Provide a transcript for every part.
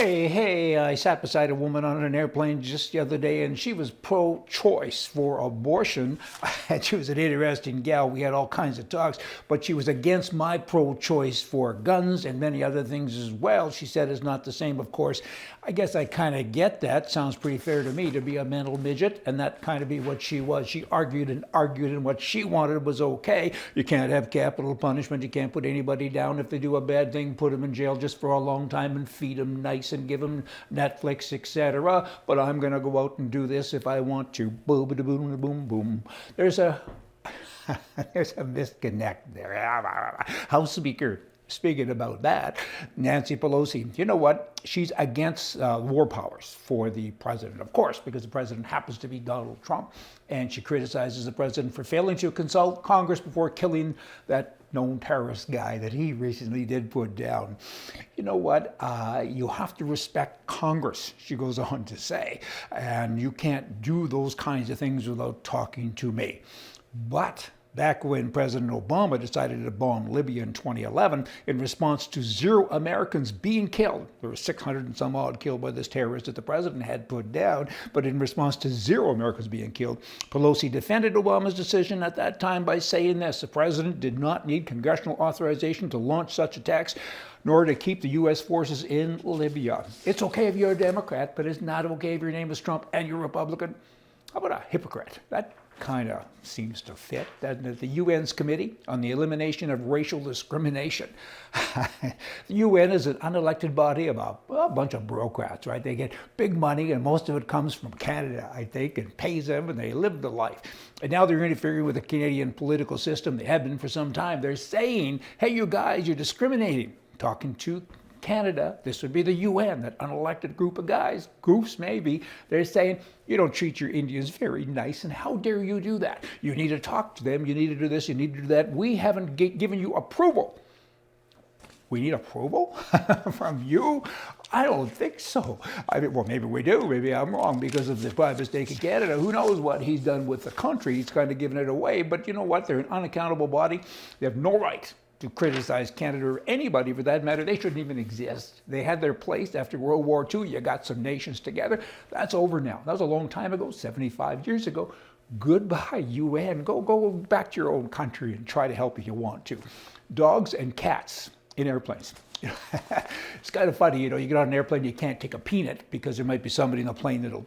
Hey, I sat beside a woman on an airplane just the other day, and she was pro-choice for abortion. And she was an interesting gal. We had all kinds of talks, but she was against my pro-choice for guns and many other things as well. She said it's not the same, of course. I guess I kind of get that. Sounds pretty fair to me to be a mental midget, and that kind of be what she was. She argued, and what she wanted was okay. You can't have capital punishment. You can't put anybody down if they do a bad thing, put them in jail just for a long time and feed them nice and give them Netflix, etc. But I'm going to go out and do this if I want to. Boom, boom, boom, boom. There's a disconnect there. House Speaker, speaking about that, Nancy Pelosi, you know what? She's against war powers for the president, of course, because the president happens to be Donald Trump. And she criticizes the president for failing to consult Congress before killing that known terrorist guy that he recently did put down. You know what? You have to respect Congress, she goes on to say. And you can't do those kinds of things without talking to me. But back when President Obama decided to bomb Libya in 2011 in response to 0 Americans being killed. There were 600 and some odd killed by this terrorist that the president had put down, but in response to 0 Americans being killed, Pelosi defended Obama's decision at that time by saying this: the president did not need congressional authorization to launch such attacks, nor to keep the U.S. forces in Libya. It's okay if you're a Democrat, but it's not okay if your name is Trump and you're a Republican. How about a hypocrite? That kind of seems to fit. That the UN's Committee on the Elimination of Racial Discrimination. The UN is an unelected body of a bunch of bureaucrats, right? They get big money, and most of it comes from Canada, I think, and pays them, and they live the life. And now they're interfering with the Canadian political system. They have been for some time. They're saying, hey, you guys, you're discriminating. Talking to Canada, this would be the UN, that unelected group of guys, groups maybe, they're saying, you don't treat your Indians very nice, and how dare you do that? You need to talk to them, you need to do this, you need to do that. We haven't given you approval. We need approval from you? I don't think so. I mean, well, maybe we do. Maybe I'm wrong because of the private stake in Canada. Who knows what he's done with the country? He's kind of given it away. But you know what? They're an unaccountable body. They have no right to criticize Canada or anybody for that matter. They shouldn't even exist. They had their place after World War II. You got some nations together. That's over now. That was a long time ago, 75 years ago. Goodbye, UN. Go back to your own country and try to help if you want to. Dogs and cats in airplanes. It's kind of funny, you get on an airplane, you can't take a peanut because there might be somebody in the plane that'll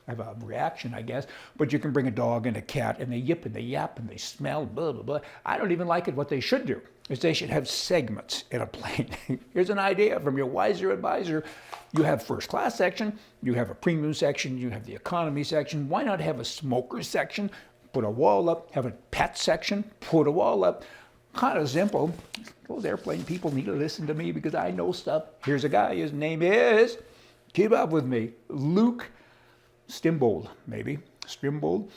have a reaction, I guess, but you can bring a dog and a cat, and they yip and they yap and they smell, blah, blah, blah. I don't even like it. What they should do is they should have segments in a plane. Here's an idea from your wiser advisor. You have first class section, you have a premium section, you have the economy section. Why not have a smoker section? Put a wall up. Have a pet section, put a wall up. Kind of simple. Those airplane people need to listen to me because I know stuff. Here's a guy, his name is, keep up with me, Luke Stimbold, maybe, Strimbold.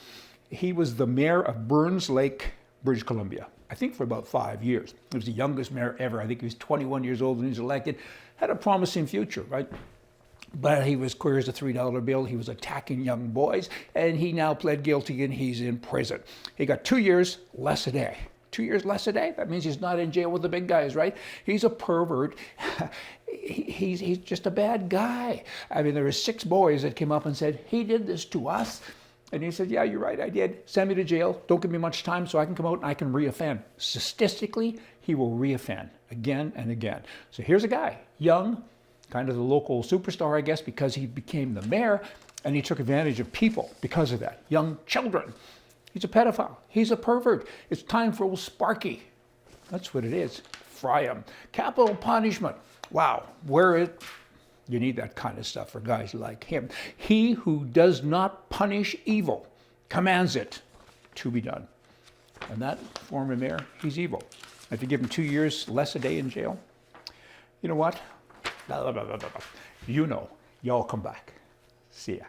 He was the mayor of Burns Lake, British Columbia, I think for about 5 years. He was the youngest mayor ever. I think he was 21 years old when he was elected. Had a promising future, right? But he was queer as a $3 bill. He was attacking young boys, and he now pled guilty and he's in prison. He got 2 years less a day. 2 years less a day? That means he's not in jail with the big guys, right? He's a pervert. He's just a bad guy. I mean, there were 6 boys that came up and said, he did this to us. And he said, yeah, you're right, I did. Send me to jail. Don't give me much time so I can come out and I can reoffend. Statistically, he will reoffend again and again. So here's a guy, young, kind of the local superstar, I guess, because he became the mayor, and he took advantage of people because of that. Young children. He's a pedophile. He's a pervert. It's time for old Sparky. That's what it is. Fry him. Capital punishment. Wow. You need that kind of stuff for guys like him. He who does not punish evil commands it to be done. And that former mayor, he's evil. If you give him 2 years less a day in jail, you know what? Y'all come back. See ya.